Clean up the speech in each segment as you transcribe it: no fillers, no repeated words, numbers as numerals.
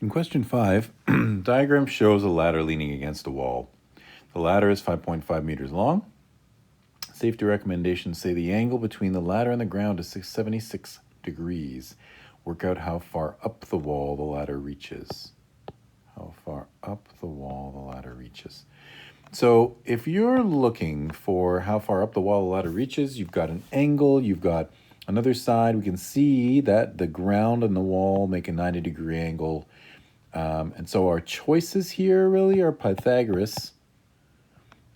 In question 5, diagram shows a ladder leaning against a wall. The ladder is 5.5 meters long. Safety recommendations say the angle between the ladder and the ground is 76 degrees. Work out how far up the wall the ladder reaches. How far up the wall the ladder reaches. So if you're looking for how far up the wall the ladder reaches, you've got an angle, you've got another side. We can see that the ground and the wall make a 90-degree angle. And so our choices here really are Pythagoras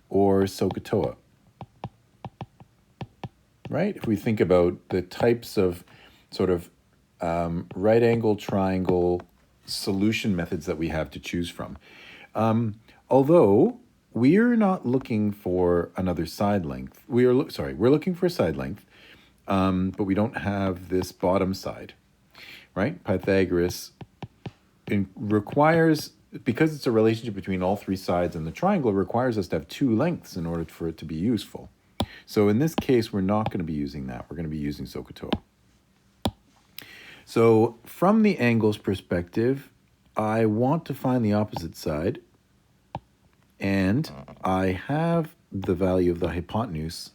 or SOHCAHTOA, right? If we think about the types of sort of right angle, triangle solution methods that we have to choose from. Although we're not looking for another side length. We're looking for a side length, but we don't have this bottom side, right? Pythagoras requires, because it's a relationship between all three sides and the triangle, it requires us to have two lengths in order for it to be useful. So in this case, we're not going to be using that. We're going to be using SOHCAHTOA. So from the angle's perspective, I want to find the opposite side, and I have the value of the hypotenuse.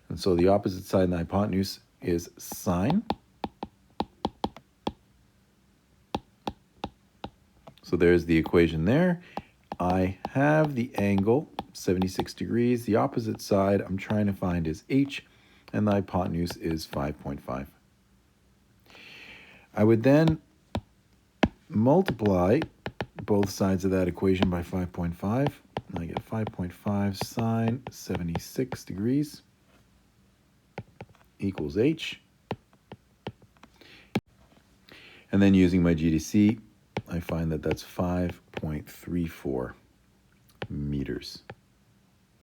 And so the opposite side and the hypotenuse is sine. So there's the equation there. I have the angle, 76 degrees. The opposite side I'm trying to find is h, and the hypotenuse is 5.5. I would then multiply both sides of that equation by 5.5. I get 5.5 sine 76 degrees equals h. And then using my GDC, I find that that's 5.34 meters.